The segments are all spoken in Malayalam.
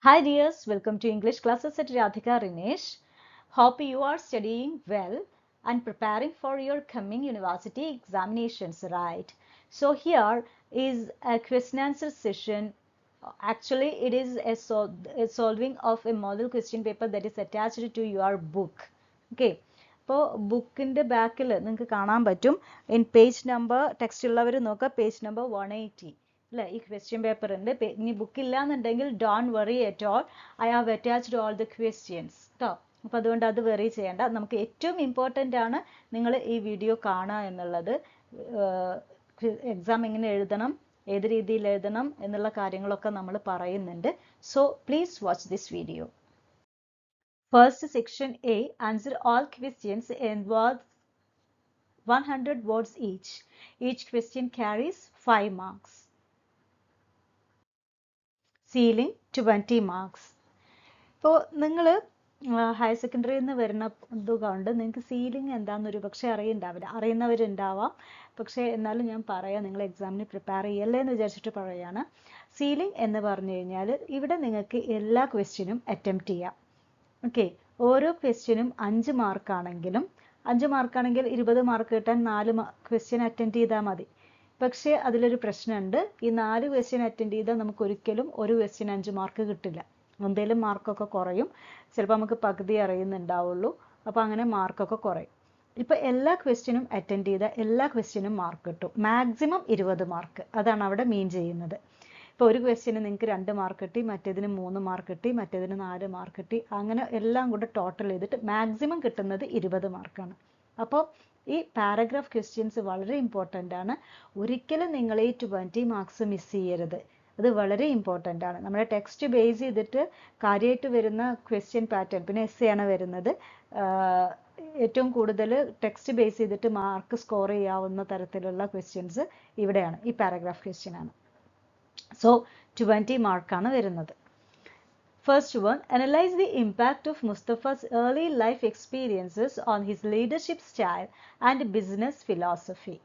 Hi dears, welcome to English classes at Radhika Rinesh. Hope you are studying well and preparing for your coming university examinations, right? So here is a question answer session. Actually, it is a solving of a model question paper that is attached to your book. Okay. അപ്പോൾ ബുക്കിൻ്റെ ബാക്കിൽ നിങ്ങൾക്ക് കാണാൻ പറ്റും ഇൻ പേജ് നമ്പർ ടെക്സ്റ്റ് ഉള്ളവർ നോക്കുക പേജ് നമ്പർ 180 അല്ലേ ഈ ക്വസ്റ്റ്യൻ പേപ്പർ ഉണ്ട് ഇനി ബുക്കില്ല എന്നുണ്ടെങ്കിൽ don't worry at all I have attached all the questions കേട്ടോ അപ്പോൾ അതുകൊണ്ട് അത് വെറി ചെയ്യേണ്ട നമുക്ക് ഏറ്റവും ഇമ്പോർട്ടൻ്റ് ആണ് നിങ്ങൾ ഈ വീഡിയോ കാണുക എന്നുള്ളത് എക്സാം എങ്ങനെ എഴുതണം ഏത് രീതിയിൽ എഴുതണം എന്നുള്ള കാര്യങ്ങളൊക്കെ നമ്മൾ പറയുന്നുണ്ട് so please watch this video First section A, answer all questions involves 100 words each. Each question carries 5 marks. Ceiling 20 marks. ഇപ്പോൾ നിങ്ങൾ ഹയർ സെക്കൻഡറിയിൽ നിന്ന് വരുന്ന ഇതുകൊണ്ട് നിങ്ങൾക്ക് സീലിംഗ് എന്താണെന്നൊരു പക്ഷേ അറിയുന്നവരുണ്ടാവാം പക്ഷേ എന്നാലും ഞാൻ പറയാം നിങ്ങൾ എക്സാമിന് പ്രിപ്പയർ ചെയ്യല്ലേ എന്ന് വിചാരിച്ചിട്ട് പറയുകയാണ് സീലിംഗ് എന്ന് പറഞ്ഞു കഴിഞ്ഞാൽ ഇവിടെ നിങ്ങൾക്ക് എല്ലാ ക്വസ്റ്റ്യനും അറ്റംപ്റ്റ് ചെയ്യാം ഓക്കെ ഓരോ ക്വസ്റ്റ്യനും 5 മാർക്കാണെങ്കിലും 5 മാർക്കാണെങ്കിൽ 20 മാർക്ക് കിട്ടാൻ 4 ക്വസ്റ്റ്യൻ അറ്റൻഡ് ചെയ്താൽ മതി പക്ഷേ അതിലൊരു പ്രശ്നമുണ്ട് ഈ 4 ക്വസ്റ്റ്യൻ അറ്റൻഡ് ചെയ്താൽ നമുക്ക് ഒരിക്കലും ഒരു ക്വസ്റ്റ്യൻ 5 മാർക്ക് കിട്ടില്ല എന്തെങ്കിലും മാർക്കൊക്കെ കുറയും ചിലപ്പോൾ നമുക്ക് പകുതി അറിയുന്നുണ്ടാവുള്ളൂ അപ്പോൾ അങ്ങനെ മാർക്കൊക്കെ കുറയും ഇപ്പോൾ എല്ലാ ക്വസ്റ്റ്യനും അറ്റൻഡ് ചെയ്ത എല്ലാ ക്വസ്റ്റ്യനും മാർക്ക് കിട്ടും മാക്സിമം 20 മാർക്ക് അതാണ് അവിടെ മീൻ ചെയ്യുന്നത് ഇപ്പോൾ ഒരു ക്വസ്റ്റ്യന് നിങ്ങൾക്ക് 2 മാർക്ക് കിട്ടി മറ്റേതിന് 3 മാർക്ക് കിട്ടി മറ്റേതിന് 4 മാർക്ക് കിട്ടി അങ്ങനെ എല്ലാം കൂടെ ടോട്ടൽ ചെയ്തിട്ട് മാക്സിമം കിട്ടുന്നത് 20 മാർക്കാണ് അപ്പോൾ ഈ പാരഗ്രാഫ് ക്വസ്റ്റ്യൻസ് വളരെ ഇമ്പോർട്ടൻ്റ് ആണ് ഒരിക്കലും നിങ്ങൾ ഈ 20 മാർക്സ് മിസ് ചെയ്യരുത് അത് വളരെ ഇമ്പോർട്ടൻ്റ് ആണ് നമ്മുടെ ടെക്സ്റ്റ് ബേസ് ചെയ്തിട്ട് കാര്യമായിട്ട് വരുന്ന ക്വസ്റ്റ്യൻ പാറ്റേൺ പിന്നെ എസ് ആണ് വരുന്നത് ഏറ്റവും കൂടുതൽ ടെക്സ്റ്റ് ബേസ് ചെയ്തിട്ട് മാർക്ക് സ്കോർ ചെയ്യാവുന്ന തരത്തിലുള്ള ക്വസ്റ്റ്യൻസ് ഇവിടെയാണ് ഈ പാരഗ്രാഫ് ക്വസ്റ്റ്യൻ ആണ് So 20 മാർക്കാണ് വരുന്നത് First one, analyze the impact of Mustafa's early life experiences on his leadership style and business philosophy.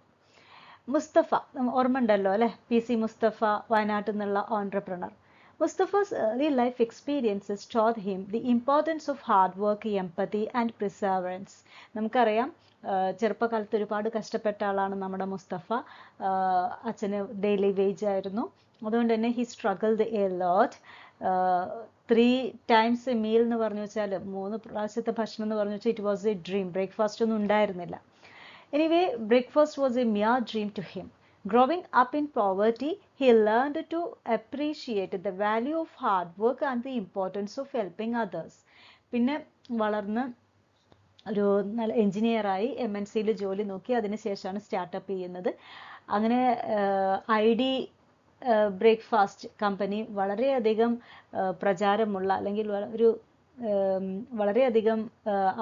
Mustafa ഓർമ്മ ഉണ്ടല്ലോ അല്ലേ PC മുസ്തഫ വയനാട്ടിൽ നിന്നുള്ള entrepreneur Mustafa's early life experiences taught him the importance of hard work, empathy and perseverance. നമുക്കറിയാം ചെറുപ്പകാലത്ത് ഒരുപാട് കഷ്ടപ്പെട്ട ആളാണ് നമ്മുടെ മുസ്തഫ അച്ഛന് ഡെയിലി വേജ് ആയിരുന്നു അതുകൊണ്ട് തന്നെ he struggled a lot 3 times a meal എന്ന് പറഞ്ഞു വെച്ചാൽ 3 പ്രാവശ്യത്തെ ഭക്ഷണം എന്ന് പറഞ്ഞു വെച്ചാൽ it was a dream breakfast ഒന്നും ഉണ്ടായിരുന്നില്ല anyway breakfast was a mere dream to him Growing up in poverty, he learned to appreciate the value of hard work and the importance of helping others. പിന്നെ വളർന്ന് ഒരു നല്ല എഞ്ചിനീയറായി MNCയിൽ ജോലി നോക്കി അതിനുശേഷമാണ് സ്റ്റാർട്ടപ്പ് ചെയ്യുന്നത് അങ്ങനെ ID ബ്രേക്ക്ഫാസ്റ്റ് കമ്പനി വളരെയധികം പ്രചാരമുള്ള അല്ലെങ്കിൽ ഒരു വളരെയധികം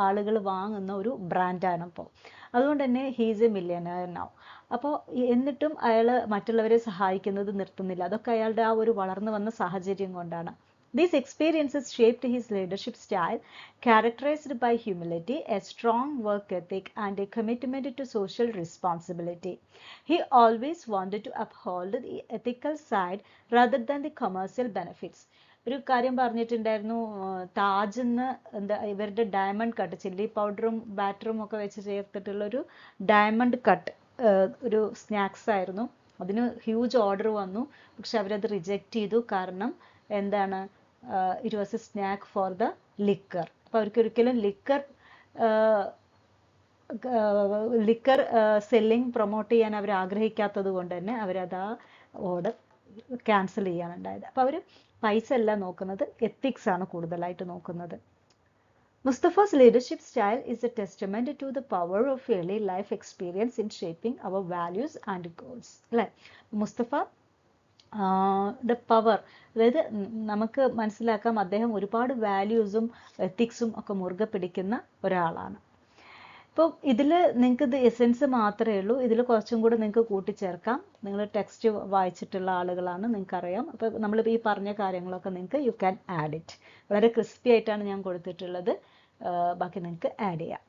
ആളുകൾ വാങ്ങുന്ന ഒരു ബ്രാൻഡാണ് ഇപ്പോൾ അതുകൊണ്ട് തന്നെ ഹീസ് എ മില്യനയർ നൗ അപ്പോൾ എന്നിട്ടും അയാൾ മറ്റുള്ളവരെ സഹായിക്കുന്നത് നിർത്തുന്നില്ല അതൊക്കെ അയാളുടെ ആ ഒരു വളർന്നു വന്ന സാഹചര്യം കൊണ്ടാണ് These experiences shaped his leadership style, characterized by humility, a strong work ethic, and a commitment to social responsibility. He always wanted to uphold the ethical side rather than the commercial benefits. ഒരു കാര്യം പറഞ്ഞിട്ടുണ്ടായിരുന്നു താജിന്ന് എന്താ ഇവരുടെ ഡയമണ്ട് കട്ട് ചില്ലി പൗഡറും ബാറ്ററും ഒക്കെ വെച്ച് ചേർത്തിട്ടുള്ള ഒരു ഡയമണ്ട് കട്ട് ഒരു സ്നാക്സ് ആയിരുന്നു അതിന് ഹ്യൂജ് ഓർഡർ വന്നു പക്ഷെ അവരത് റിജക്റ്റ് ചെയ്തു കാരണം എന്താണ് it was A snack for the liquor അപ്പോൾ അവർക്ക് ഒരിക്കലും ലിക്കർ സെല്ലിംഗ് പ്രൊമോട്ട് ചെയ്യാൻ അവർ ആഗ്രഹിക്കാത്തത് കൊണ്ട് തന്നെ അവരത് ആ ഓർഡർ ക്യാൻസൽ ചെയ്യാനുണ്ടായത് അപ്പോൾ അവർ പൈസ അല്ല നോക്കുന്നത് എത്തിക്സ് ആണ് കൂടുതലായിട്ട് നോക്കുന്നത് Mustafa's leadership style is a testament to the power of early life experience in shaping our values and goals. അല്ലേ മുസ്തഫ the power അതായത് നമുക്ക് മനസ്സിലാക്കാം അദ്ദേഹം ഒരുപാട് വാല്യൂസും എത്തിക്സും ഒക്കെ മുറുകെ പിടിക്കുന്ന ഒരാളാണ് ഇപ്പോൾ ഇതിൽ നിങ്ങൾക്ക് ഇത് എസെൻസ് മാത്രമേ ഉള്ളൂ ഇതിൽ കുറച്ചും കൂടെ നിങ്ങൾക്ക് കൂട്ടിച്ചേർക്കാം നിങ്ങൾ ടെക്സ്റ്റ് വായിച്ചിട്ടുള്ള ആളുകളാണ് നിങ്ങൾക്കറിയാം അപ്പോൾ നമ്മൾ ഈ പറഞ്ഞ കാര്യങ്ങളൊക്കെ നിങ്ങൾക്ക് യു ക്യാൻ ആഡ് ഇറ്റ് വളരെ ക്രിസ്പി ആയിട്ടാണ് ഞാൻ കൊടുത്തിട്ടുള്ളത് ബാക്കി നിങ്ങൾക്ക് ആഡ് ചെയ്യാം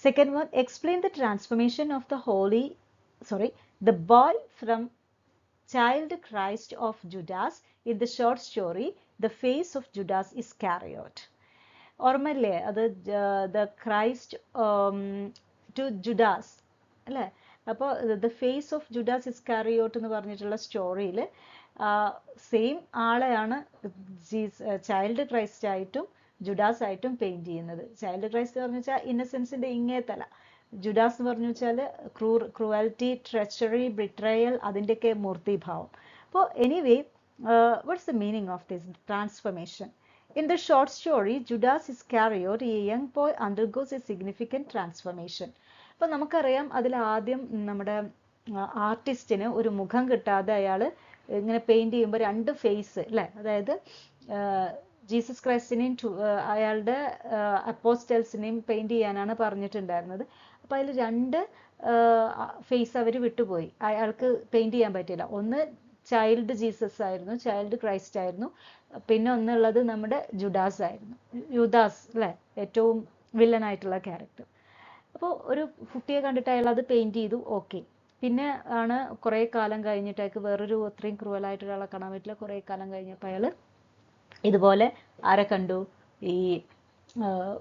second one explain the transformation of the boy from child Christ of Judas in the short story the face of Judas Iscariot. ഓർമ്മയില്ലേ അത് ദ ക്രൈസ്റ്റ് ടു ജുഡാസ് അല്ലേ? അപ്പോൾ ദ ഫേസ് ഓഫ് ജുഡാസ് ഇസ്കാരിയോട്ട് എന്ന് പറഞ്ഞിട്ടുള്ള സ്റ്റോറിയിൽ സെയിം ആളെയാണ് ചൈൽഡ് ക്രൈസ്റ്റ് ആയിട്ടും ജുഡാസ് ആയിട്ടും പെയിന്റ് ചെയ്യുന്നത്. ചൈൽഡ് ക്രൈസ്റ്റ് എന്ന് പറഞ്ഞു വെച്ചാൽ ഇന്നസെൻസിന്റെ ഇങ്ങേ തല, ജുഡാസ് എന്ന് പറഞ്ഞു വെച്ചാൽ ക്രൂവാലിറ്റി, ട്രെച്ചറി, ബിട്രയൽ, അതിൻ്റെയൊക്കെ മൂർത്തിഭാവം. അപ്പോൾ anyway, what's the meaning of this transformation? In the short story, Judas Iscariot, a young boy, undergoes a significant transformation. അപ്പോൾ നമുക്കറിയാം അതിൽ ആദ്യം നമ്മുടെ ആർട്ടിസ്റ്റിന് ഒരു മുഖം കിട്ടാതെ അയാൾ ഇങ്ങനെ പെയിന്റ് ചെയ്യുമ്പോൾ രണ്ട് ഫേസ് അല്ലേ, അതായത് ജീസസ് ക്രൈസ്റ്റിനെയും അയാളുടെ അപ്പോസ്റ്റൽസിനെയും പെയിന്റ് ചെയ്യാനാണ് പറഞ്ഞിട്ടുണ്ടായിരുന്നത്. അപ്പോൾ അതിൽ രണ്ട് ഫേസ് അവർ വിട്ടുപോയി, അയാൾക്ക് പെയിന്റ് ചെയ്യാൻ പറ്റില്ല. ഒന്ന് ചൈൽഡ് ജീസസ് ആയിരുന്നു, ചൈൽഡ് ക്രൈസ്റ്റ് ആയിരുന്നു. പിന്നെ ഒന്നുള്ളത് നമ്മുടെ ജുഡാസ് ആയിരുന്നു, യൂദാസ് അല്ലേ, ഏറ്റവും വില്ലനായിട്ടുള്ള ക്യാരക്ടർ. അപ്പോൾ ഒരു കുട്ടിയെ കണ്ടിട്ട് അയാൾ അത് പെയിന്റ് ചെയ്തു, ഓക്കെ. പിന്നെ ആണ് കുറേ കാലം കഴിഞ്ഞിട്ട് അയാൾക്ക് വേറൊരു അത്രയും ക്രൂവലായിട്ട് ഒരാളെ കാണാൻ പറ്റില്ല. കുറേ കാലം കഴിഞ്ഞപ്പോൾ അയാൾ ഇതുപോലെ ആരെ കണ്ടു, ഈ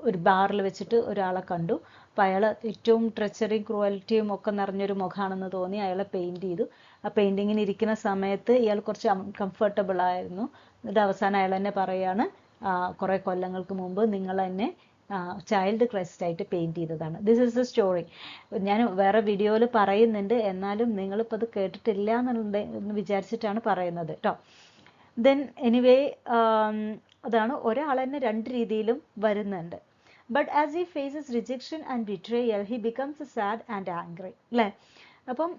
ഒരു ബാറിൽ വെച്ചിട്ട് ഒരാളെ കണ്ടു. അപ്പോൾ അയാൾ ഏറ്റവും ട്രെച്ചറിയും ക്രൂവലിറ്റിയും ഒക്കെ നിറഞ്ഞൊരു മുഖമാണെന്ന് തോന്നി, അയാളെ പെയിന്റ് ചെയ്തു. ആ പെയിന്റിങ്ങിന് ഇരിക്കുന്ന സമയത്ത് ഇയാൾ കുറച്ച് അൺകംഫർട്ടബിൾ ആയിരുന്നു. എന്നിട്ട് അവസാനം അയാൾ തന്നെ പറയാണ്, കുറേ കൊല്ലങ്ങൾക്ക് മുമ്പ് നിങ്ങൾ എന്നെ ചൈൽഡ് ക്രൈസ്റ്റ് ആയിട്ട് പെയിന്റ് ചെയ്തതാണ്. This is the story. ഞാൻ വേറെ വീഡിയോയിൽ പറയുന്നുണ്ട്, എന്നാലും നിങ്ങളിപ്പോൾ അത് കേട്ടിട്ടില്ല എന്ന് വിചാരിച്ചിട്ടാണ് പറയുന്നത് കേട്ടോ. ദെൻ എനിവേ, അതാണ് ഒരാൾ തന്നെ രണ്ട് രീതിയിലും വരുന്നുണ്ട്. But as he faces rejection and betrayal he becomes sad and angry അല്ലേ? അപ്പം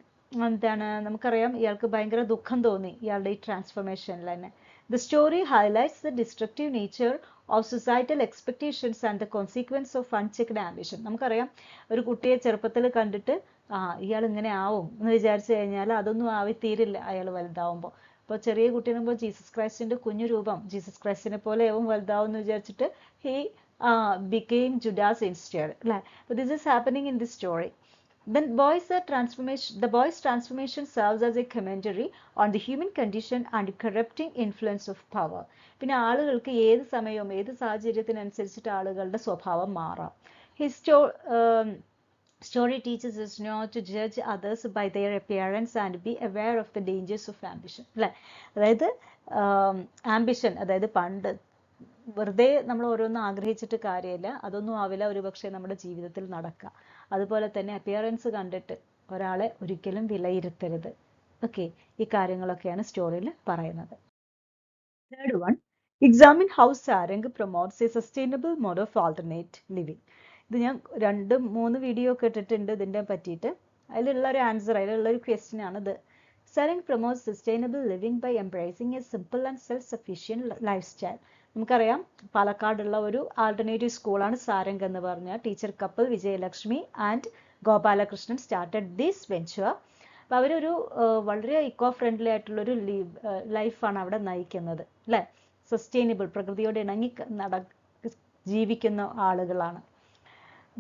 എന്താണ്, നമുക്കറിയാം ഇയാൾക്ക് ഭയങ്കര ദുഃഖം തോന്നി ഇയാളുടെ ഈ ട്രാൻസ്ഫർമേഷനിൽ തന്നെ. The story highlights the destructive nature of societal expectations and the consequence of unchecked ambition. നമുക്കറിയാം ഒരു കുട്ടിയെ ചെറുപ്പത്തിൽ കണ്ടിട്ട് ഇയാൾ ഇങ്ങനെ ആവും എന്ന് വിചാരിച്ചു കഴിഞ്ഞാൽ അതൊന്നും ആവിത്തീരില്ല അയാൾ വലുതാവുമ്പോൾ. അപ്പോൾ ചെറിയ കുട്ടിയാകുമ്പോൾ ജീസസ് ക്രൈസ്റ്റിന്റെ കുഞ്ഞു രൂപം ജീസസ് ക്രൈസ്റ്റിനെ പോലെ ആവും വലുതാവും എന്ന് വിചാരിച്ചിട്ട് he became Judas instead അല്ലേ? But this is happening in this story. Then the boy's transformation serves as a commentary on the human condition and corrupting influence of power. പിന്നെ ആളുകൾക്ക് ഏത് സമയവും ഏത് സാഹചര്യത്തിനനുസരിച്ചിട്ട് ആളുകളുടെ സ്വഭാവം മാറാം. His story teaches us not to judge others by their appearance and be aware of the dangers of ambition അല്ലേ? അതായത് ആംബിഷൻ, അതായത് പണ്ട് വെറുതെ നമ്മൾ ഓരോന്നും ആഗ്രഹിച്ചിട്ട് കാര്യമില്ല, അതൊന്നും ആവില്ല ഒരുപക്ഷെ നമ്മുടെ ജീവിതത്തിൽ നടക്കുക. അതുപോലെ തന്നെ അപ്പിയറൻസ് കണ്ടിട്ട് ഒരാളെ ഒരിക്കലും വിലയിരുത്തരുത്. ഓക്കെ, ഈ കാര്യങ്ങളൊക്കെയാണ് സ്റ്റോറിയിൽ പറയുന്നത്. Third one, examine how Sarang promotes a sustainable mode of alternate living. ഇത് ഞാൻ 2-3 വീഡിയോ ഒക്കെ ഇട്ടിട്ടുണ്ട് ഇതിൻ്റെ പറ്റിയിട്ട്. അതിലുള്ള ഒരു ആൻസർ, അതിലുള്ള ഒരു ക്വസ്റ്റ്യൻ ആണിത്. Sarang promotes sustainable living by embracing a simple and self sufficient lifestyle. നമുക്കറിയാം പാലക്കാടുള്ള ഒരു ആൾട്ടർനേറ്റീവ് സ്കൂളാണ് സാരംഗ് എന്ന് പറഞ്ഞ teacher couple Vijayalakshmi and Gopalakrishnan started this venture. അപ്പോൾ അവരൊരു വളരെ ഇക്കോ ഫ്രണ്ട്ലി ആയിട്ടുള്ളൊരു ലൈഫാണ് അവിടെ നയിക്കുന്നത് അല്ലേ? സസ്റ്റൈനബിൾ, പ്രകൃതിയോട് ഇണങ്ങി ജീവിക്കുന്ന ആളുകളാണ്.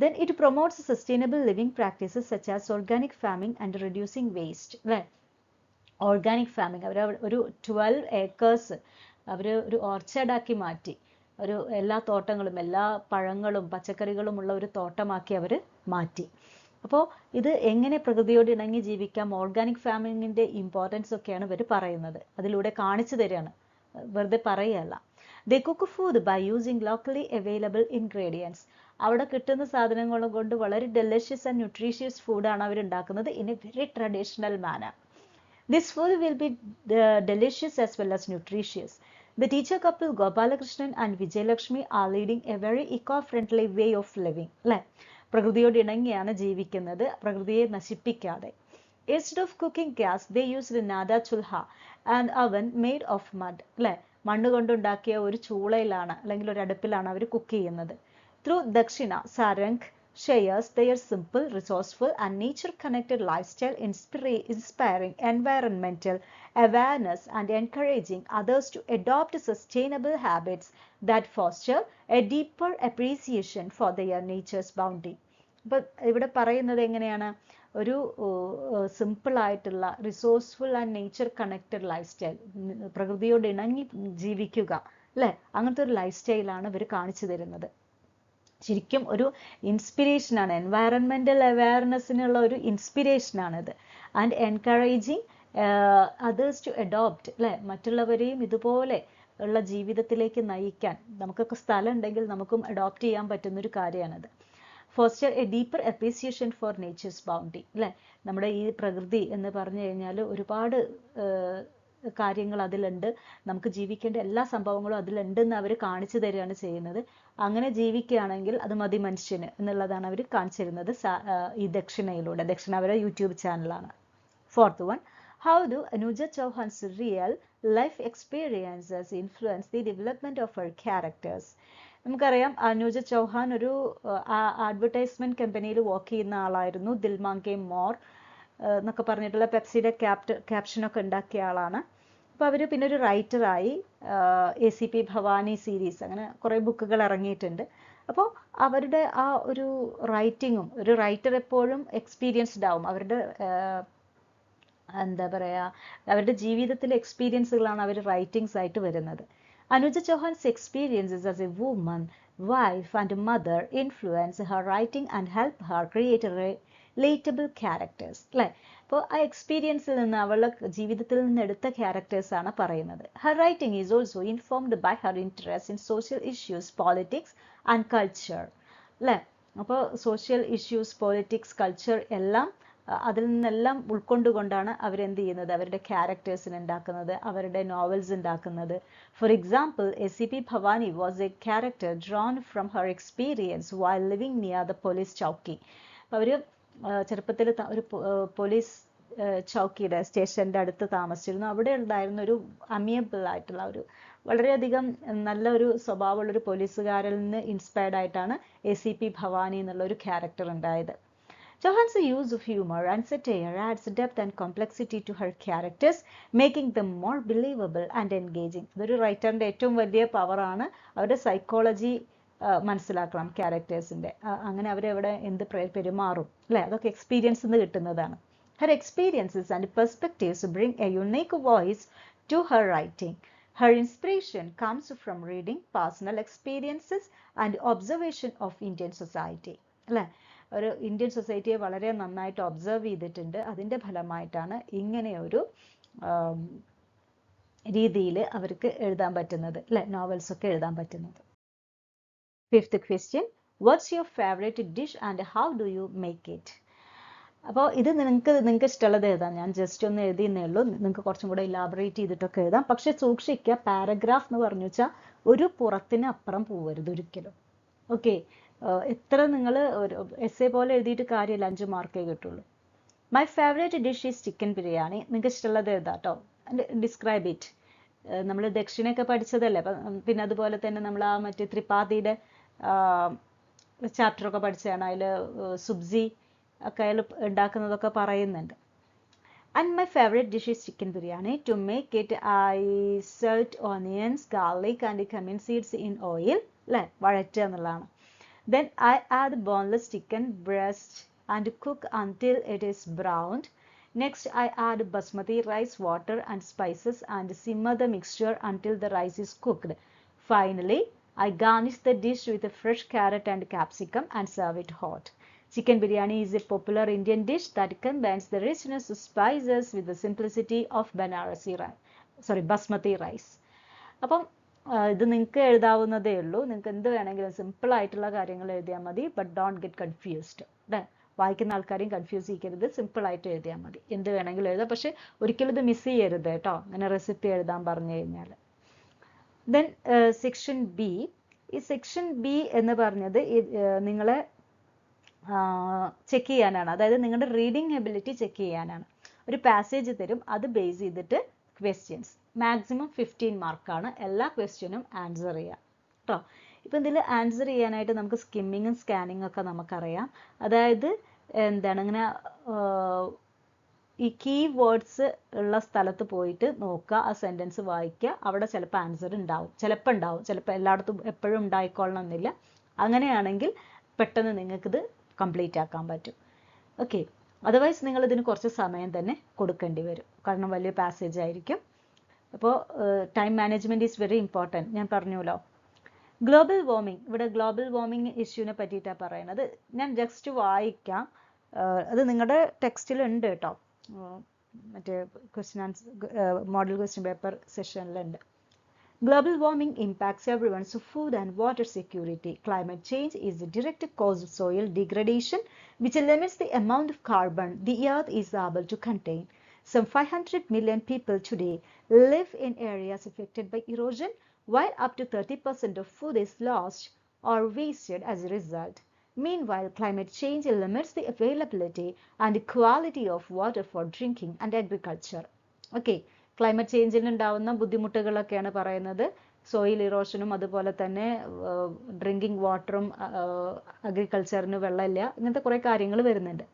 Then it promotes sustainable living practices such as organic farming and reducing waste അല്ലേ? ഓർഗാനിക് ഫാമിംഗ്, അവർ ഒരു 12 acres അവർ ഒരു ഓർച്ചാർഡാക്കി മാറ്റി. ഒരു എല്ലാ തോട്ടങ്ങളും എല്ലാ പഴങ്ങളും പച്ചക്കറികളും ഉള്ള ഒരു തോട്ടമാക്കി അവർ മാറ്റി. അപ്പോൾ ഇത് എങ്ങനെ പ്രകൃതിയോട് ഇണങ്ങി ജീവിക്കാം, ഓർഗാനിക് ഫാമിങ്ങിൻ്റെ ഇമ്പോർട്ടൻസ് ഒക്കെയാണ് ഇവർ പറയുന്നത്. അതിലൂടെ കാണിച്ചു തരികയാണ്, വെറുതെ പറയുകയല്ല. They cook food by using locally available ingredients. അവിടെ കിട്ടുന്ന സാധനങ്ങൾ കൊണ്ട് വളരെ ഡെലിഷ്യസ് ആൻഡ് ന്യൂട്രീഷ്യസ് ഫുഡാണ് അവർ ഉണ്ടാക്കുന്നത് in a very traditional manner. This food will be delicious as well as nutritious. The teacher couple Gopalakrishnan and Vijayalakshmi are leading a very eco-friendly way of living. അല്ലേ? പ്രകൃതിയോട് ഇണങ്ങിയാണ് ജീവിക്കുന്നത്, പ്രകൃതിയെ നശിപ്പിക്കാതെ. Instead of cooking gas, they used nada chulha, an oven made of mud. അല്ലേ? മണ്ണ് കൊണ്ടുണ്ടാക്കിയ ഒരു ചൂളയിലാണ് അല്ലെങ്കിൽ ഒരു അടുപ്പിലാണ് അവർ കുക്ക് ചെയ്യുന്നത്. Through Dakshina, Sarang shares their simple, resourceful and nature-connected lifestyle, inspiring environmental awareness and encouraging others to adopt sustainable habits that foster a deeper appreciation for their nature's bounty. അപ്പോൾ ഇവിടെ പറയുന്നത് എങ്ങനെയാണ്, ഒരു സിമ്പിൾ ആയിട്ടുള്ള resourceful and nature connected life style, പ്രകൃതിയോട് ഇണങ്ങി ജീവിക്കുക അല്ലേ? അങ്ങനത്തെ ഒരു ലൈഫ് സ്റ്റൈലാണ് ഇവർ കാണിച്ചു തരുന്നത്. ശരിക്കും ഒരു ഇൻസ്പിറേഷനാണ്, എൻവയറൺമെൻറ്റൽ അവയർനെസ്സിനുള്ള ഒരു ഇൻസ്പിറേഷനാണിത്. And encouraging others to adopt, അല്ലേ? മറ്റുള്ളവരെയും ഇതുപോലെ ഉള്ള ജീവിതത്തിലേക്ക് നയിക്കാൻ നമുക്കൊക്കെ സ്ഥലം ഉണ്ടെങ്കിൽ നമുക്കും അഡോപ്റ്റ് ചെയ്യാൻ പറ്റുന്നൊരു കാര്യമാണിത്. Foster A deeper appreciation four natures bounty, അല്ലേ? നമ്മുടെ ഈ പ്രകൃതി എന്ന് പറഞ്ഞു കഴിഞ്ഞാൽ ഒരുപാട് കാര്യങ്ങൾ അതിലുണ്ട്, നമുക്ക് ജീവിക്കേണ്ട എല്ലാ സംഭവങ്ങളും അതിലുണ്ടെന്ന് അവർ കാണിച്ചു തരികയാണ് ചെയ്യുന്നത്. അങ്ങനെ ജീവിക്കുകയാണെങ്കിൽ അത് മതി മനുഷ്യന് എന്നുള്ളതാണ് അവർ കാണിച്ചു തരുന്നത് ഈ ദക്ഷിണയിലൂടെ. ദക്ഷിണ അവരുടെ യൂട്യൂബ് ചാനലാണ്. Fourth one, how do Anuja Chauhan's real life experiences influence the development of her characters. നമുക്കറിയാം അനുജ ചൗഹാൻ ഒരു അഡ്വർടൈസ്മെന്റ് കമ്പനിയിൽ വർക്ക് ചെയ്യുന്ന ആളായിരുന്നു. ദിൽ മാംഗെ മോർ എന്നൊക്കെ പറഞ്ഞിട്ടുള്ള പെപ്സിയുടെ ക്യാപ്ഷനൊക്കെ ഉണ്ടാക്കിയ ആളാണ്. അപ്പോൾ അവർ പിന്നെ ഒരു റൈറ്ററായി. ACP ഭവാനി സീരീസ്, അങ്ങനെ കുറേ ബുക്കുകൾ ഇറങ്ങിയിട്ടുണ്ട്. അപ്പോൾ അവരുടെ ആ ഒരു റൈറ്റിങ്ങും, ഒരു റൈറ്റർ എപ്പോഴും എക്സ്പീരിയൻസ്ഡ് ആവും. അവരുടെ എന്താ പറയുക, അവരുടെ ജീവിതത്തിലെ എക്സ്പീരിയൻസുകളാണ് അവർ റൈറ്റിങ്സ് ആയിട്ട് വരുന്നത്. Anuja Chauhan's experiences as a woman, wife and mother influence her writing and help her create relatable characters, അല്ലേ? അപ്പോൾ ആ എക്സ്പീരിയൻസിൽ നിന്ന്, അവളുടെ ജീവിതത്തിൽ നിന്ന് എടുത്ത ക്യാരക്ടേഴ്സാണ് പറയുന്നത്. Her writing is also informed by her interest in social issues, politics and culture, അല്ലേ? അപ്പോൾ സോഷ്യൽ ഇഷ്യൂസ്, പോളിറ്റിക്സ്, കൾച്ചർ എല്ലാം അതിൽ നിന്നെല്ലാം ഉൾക്കൊണ്ടുകൊണ്ടാണ് അവരെന്ത് ചെയ്യുന്നത്, അവരുടെ ക്യാരക്ടേഴ്സിന് ഉണ്ടാക്കുന്നത്, അവരുടെ നോവൽസ് ഉണ്ടാക്കുന്നത്. For example, ACP Bhavani was a character drawn from her experience while living near the police chowki. അപ്പോൾ അവർ ചെറുപ്പത്തിൽ ഒരു പോലീസ് ചൗക്കിയുടെ സ്റ്റേഷൻ്റെ അടുത്ത് താമസിച്ചിരുന്നു. അവിടെ ഉണ്ടായിരുന്ന ഒരു അമിയബിൾ ആയിട്ടുള്ള ഒരു വളരെയധികം നല്ലൊരു സ്വഭാവമുള്ളൊരു പോലീസുകാരിൽ നിന്ന് ഇൻസ്പയർഡ് ആയിട്ടാണ് ACP ഭവാനി എന്നുള്ള ഒരു ക്യാരക്ടർ ഉണ്ടായത്. Chauhan's use of humor and satire adds depth and complexity to her characters, making them more believable and engaging. ഇതൊരു റൈറ്ററിൻ്റെ ഏറ്റവും വലിയ പവറാണ്. അവരുടെ സൈക്കോളജി മനസ്സിലാക്കണം ക്യാരക്ടേഴ്സിൻ്റെ. അങ്ങനെ അവരെവിടെ എന്ത് പെരുമാറും, അല്ലേ? അതൊക്കെ എക്സ്പീരിയൻസ് നിന്ന് കിട്ടുന്നതാണ്. Her experiences and perspectives bring a unique voice to her writing. Her inspiration comes from reading, personal experiences and observation of Indian society, അല്ലേ? ഒരു ഇന്ത്യൻ സൊസൈറ്റിയെ വളരെ നന്നായിട്ട് ഒബ്സർവ് ചെയ്തിട്ടുണ്ട്. അതിൻ്റെ ഫലമായിട്ടാണ് ഇങ്ങനെയൊരു രീതിയിൽ അവർക്ക് എഴുതാൻ പറ്റുന്നത്, അല്ലേ? നോവൽസൊക്കെ എഴുതാൻ പറ്റുന്നത്. Fifth question, what's your favourite dish and how do you make it? അപ്പോൾ ഇത് നിങ്ങൾക്ക് ഇഷ്ടമുള്ളത് എഴുതാം. ഞാൻ ജസ്റ്റ് ഒന്ന് എഴുതിയെന്നേ ഉള്ളൂ. നിങ്ങൾക്ക് കുറച്ചും കൂടെ ഇലാബറേറ്റ് ചെയ്തിട്ടൊക്കെ എഴുതാം. പക്ഷെ സൂക്ഷിക്കുക, പാരഗ്രാഫ് എന്ന് പറഞ്ഞു വെച്ചാൽ ഒരു പുറത്തിന് അപ്പുറം പോവരുത് ഒരിക്കലും. ഓക്കെ, എത്ര നിങ്ങൾ ഒരു എസ്സേ പോലെ എഴുതിയിട്ട് കാര്യമില്ല, 5 മാർക്കേ കിട്ടുള്ളൂ. My favourite dish is chicken biryani. നിങ്ങൾക്ക് ഇഷ്ടമുള്ളത് എഴുതാം കേട്ടോ. Describe it. നമ്മൾ ദക്ഷിണയൊക്കെ പഠിച്ചതല്ലേ, അപ്പം പിന്നെ അതുപോലെ തന്നെ നമ്മൾ ആ മറ്റേ ത്രിപാഠിയുടെ ചാപ്റ്ററൊക്കെ പഠിച്ചതാണ്. അതിൽ സുബ്സി ഒക്കെ അതിൽ ഉണ്ടാക്കുന്നതൊക്കെ പറയുന്നുണ്ട്. And my favourite dish is chicken biryani. To make it I saute onions, garlic and cumin seeds in oil, അല്ലേ? വഴറ്റുക എന്നുള്ളതാണ്. Then I add boneless chicken breast and cook until it is browned. Next I add basmati rice, water and spices and simmer the mixture until the rice is cooked. Finally, I garnish the dish with a fresh carrot and capsicum and serve it hot. Chicken biryani is a popular Indian dish that combines the richness of spices with the simplicity of basmati rice. അപ്പം ഇത് നിങ്ങൾക്ക് എഴുതാവുന്നതേ ഉള്ളൂ. നിങ്ങൾക്ക് എന്ത് വേണമെങ്കിലും സിമ്പിളായിട്ടുള്ള കാര്യങ്ങൾ എഴുതിയാൽ മതി. ബട്ട് ഡോണ്ട് ഗെറ്റ് കൺഫ്യൂസ്ഡ്, അല്ലേ? വായിക്കുന്ന ആൾക്കാരെയും കൺഫ്യൂസ് ചെയ്യരുത്. സിമ്പിളായിട്ട് എഴുതിയാൽ മതി. എന്ത് വേണമെങ്കിലും എഴുതാം. പക്ഷെ ഒരിക്കലും ഇത് മിസ് ചെയ്യരുത് കേട്ടോ, അങ്ങനെ റെസിപ്പി എഴുതാൻ പറഞ്ഞു കഴിഞ്ഞാൽ. Then section B. ഈ സെക്ഷൻ ബി എന്ന് പറഞ്ഞത് നിങ്ങളെ ചെക്ക് ചെയ്യാനാണ്. അതായത് നിങ്ങളുടെ റീഡിങ് എബിലിറ്റി ചെക്ക് ചെയ്യാനാണ്. ഒരു പാസേജ് തരും, അത് ബേസ് ചെയ്തിട്ട് ക്വസ്റ്റ്യൻസ്. മാക്സിമം 15 മാർക്കാണ്. എല്ലാ ക്വസ്റ്റ്യനും ആൻസർ ചെയ്യുക കേട്ടോ. ഇപ്പം ഇതിൽ ആൻസർ ചെയ്യാനായിട്ട് നമുക്ക് സ്കിമ്മിങ്ങും സ്കാനിങ്ങും ഒക്കെ നമുക്കറിയാം. അതായത് എന്താണ്, ഇങ്ങനെ ഈ കീ വേർഡ്സ് ഉള്ള സ്ഥലത്ത് പോയിട്ട് നോക്കുക, ആ സെൻറ്റൻസ് വായിക്കുക. അവിടെ ചിലപ്പോൾ ആൻസർ ഉണ്ടാവും, ചിലപ്പോൾ എല്ലായിടത്തും എപ്പോഴും ഉണ്ടായിക്കൊള്ളണമെന്നില്ല. അങ്ങനെയാണെങ്കിൽ പെട്ടെന്ന് നിങ്ങൾക്കിത് കംപ്ലീറ്റ് ആക്കാൻ പറ്റും. ഓക്കെ, അതർവൈസ് നിങ്ങളിതിന് കുറച്ച് സമയം തന്നെ കൊടുക്കേണ്ടി വരും, കാരണം വലിയ പാസേജ് ആയിരിക്കും. അപ്പോൾ time management is very important. ഞാൻ പറഞ്ഞല്ലോ. ഗ്ലോബൽ വാർമിംഗ്, ഇവിടെ ഗ്ലോബൽ വാർമിംഗ് ഇഷ്യൂവിനെ പറ്റിയിട്ടാണ് പറയുന്നത്. ഞാൻ ജസ്റ്റ് വായിക്കാം. അത് നിങ്ങളുടെ ടെക്സ്റ്റിലുണ്ട് കേട്ടോ, മറ്റേ question answer model question paper സെഷനിലുണ്ട്. Global warming impacts everyone's food and water security. Climate change is a direct cause of soil degradation, which limits the amount of carbon the earth is able to contain. Some 500 million people today live in areas affected by erosion, while up to 30% of food is lost or wasted as a result. Meanwhile, climate change limits the availability and quality of water for drinking and agriculture. Okay. Climate ചേഞ്ചിനുണ്ടാവുന്ന ബുദ്ധിമുട്ടുകളൊക്കെയാണ് പറയുന്നത്. സോയിൽ ഇറോഷനും അതുപോലെ തന്നെ ഡ്രിങ്കിങ് വാട്ടറും അഗ്രികൾച്ചറിന് വെള്ളമില്ല, ഇങ്ങനത്തെ കുറേ കാര്യങ്ങൾ വരുന്നുണ്ട്.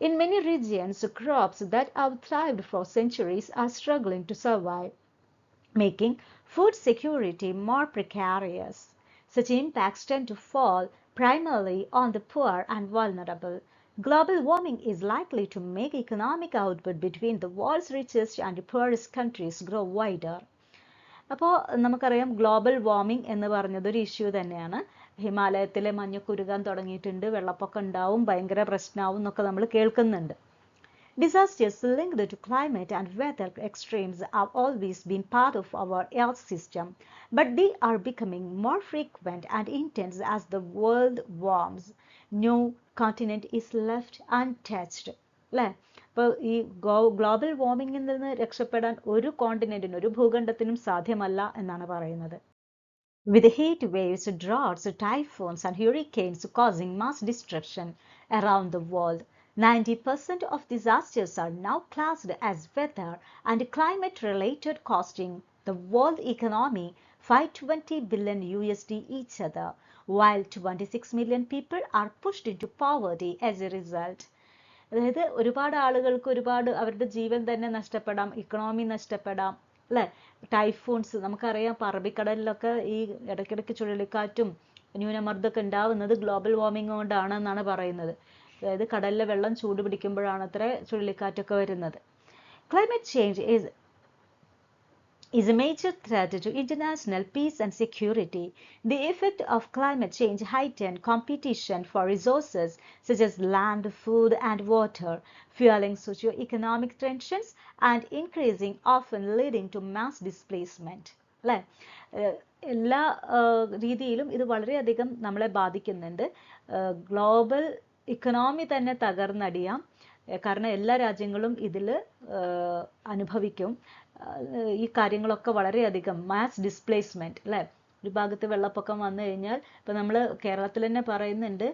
In many regions, crops that have thrived for centuries are struggling to survive, making food security more precarious. Such impacts tend to fall primarily on the poor and vulnerable. Global warming is likely to make economic output between the world's richest and poorest countries grow wider. അപ്പോൾ നമുക്കറിയാം ഗ്ലോബൽ വാർമിംഗ് എന്ന് പറഞ്ഞത് ഒരു ഇഷ്യൂ തന്നെയാണ്. ഹിമാലയത്തിലെ മഞ്ഞ് കുരുകാൻ തുടങ്ങിയിട്ടുണ്ട്, വെള്ളപ്പൊക്കം ഉണ്ടാവും, ഭയങ്കര പ്രശ്നമാവും എന്നൊക്കെ നമ്മൾ കേൾക്കുന്നുണ്ട്. Disasters linked to climate and weather extremes have always been part of our Earth system, but they are becoming more frequent and intense as the world warms. No continent is left untouched. അല്ലേ? അപ്പോൾ ഈ ഗ്ലോബൽ വാർമിംഗിൽ നിന്ന് രക്ഷപ്പെടാൻ ഒരു കോണ്ടിനെന്റിനും ഒരു ഭൂഖണ്ഡത്തിനും സാധ്യമല്ല എന്നാണ് പറയുന്നത്. With heat waves, droughts, typhoons and hurricanes causing mass destruction around the world, 90% of disasters are now classed as weather and climate-related, costing the world economy $520 billion each other, while 26 million people are pushed into poverty as a result. അതായത് ഒരുപാട് ആളുകൾക്ക് ഒരുപാട് അവരുടെ ജീവൻ തന്നെ നഷ്ടപ്പെടാം, ഇക്കണോമി നഷ്ടപ്പെടാം, അല്ലേ? ടൈഫൂൺസ് നമുക്കറിയാം, അറബിക്കടലിലൊക്കെ ഈ ഇടയ്ക്കിടയ്ക്ക് ചുഴലിക്കാറ്റും ന്യൂനമർദ്ദമൊക്കെ ഉണ്ടാവുന്നത് ഗ്ലോബൽ വാർമിംഗ് കൊണ്ടാണെന്നാണ് പറയുന്നത്. അതായത് കടലിലെ വെള്ളം ചൂട് പിടിക്കുമ്പോഴാണ് അത്ര ചുഴലിക്കാറ്റൊക്കെ വരുന്നത്. Climate change is a major threat to international peace and security. The effect of climate change heightened competition for resources such as land, food, and water, fueling socio-economic tensions and increasing, often leading to mass displacement. അല്ലേ? എല്ലാ രീതിയിലും ഇത് വളരെയധികം നമ്മളെ ബാധിക്കുന്നുണ്ട്. ഗ്ലോബൽ ഇക്കണോമി തന്നെ തകർന്നടിയാം, കാരണം എല്ലാ രാജ്യങ്ങളും ഇതിൽ അനുഭവിക്കും. ഈ കാര്യങ്ങളൊക്കെ വളരെയധികം മാസ് ഡിസ്പ്ലേസ്മെൻറ്റ്, അല്ലേ? ഒരു ഭാഗത്ത് വെള്ളപ്പൊക്കം വന്നു കഴിഞ്ഞാൽ, ഇപ്പം നമ്മൾ കേരളത്തിൽ തന്നെ പറയുന്നുണ്ട്,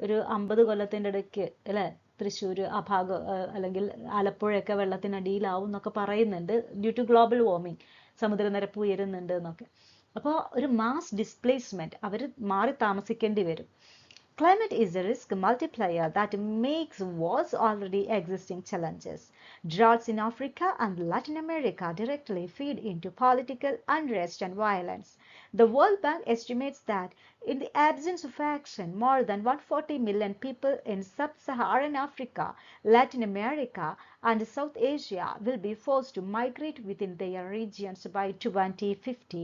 ഒരു 50 കൊല്ലത്തിൻ്റെ ഇടയ്ക്ക്, അല്ലേ, തൃശ്ശൂർ ആ ഭാഗം അല്ലെങ്കിൽ ആലപ്പുഴയൊക്കെ വെള്ളത്തിനടിയിലാവും എന്നൊക്കെ പറയുന്നുണ്ട്, ഡ്യൂ ടു ഗ്ലോബൽ വാർമിംഗ്, സമുദ്രനിരപ്പ് ഉയരുന്നുണ്ട് എന്നൊക്കെ. അപ്പോൾ ഒരു മാസ് ഡിസ്പ്ലേസ്മെൻറ്റ്, അവർ മാറി താമസിക്കേണ്ടി വരും. Climate is a risk multiplier that makes worse already existing challenges. Droughts in Africa and Latin America directly feed into political unrest and violence. The World Bank estimates that in the absence of action, more than 140 million people in sub-Saharan Africa, Latin America, and South Asia will be forced to migrate within their regions by 2050.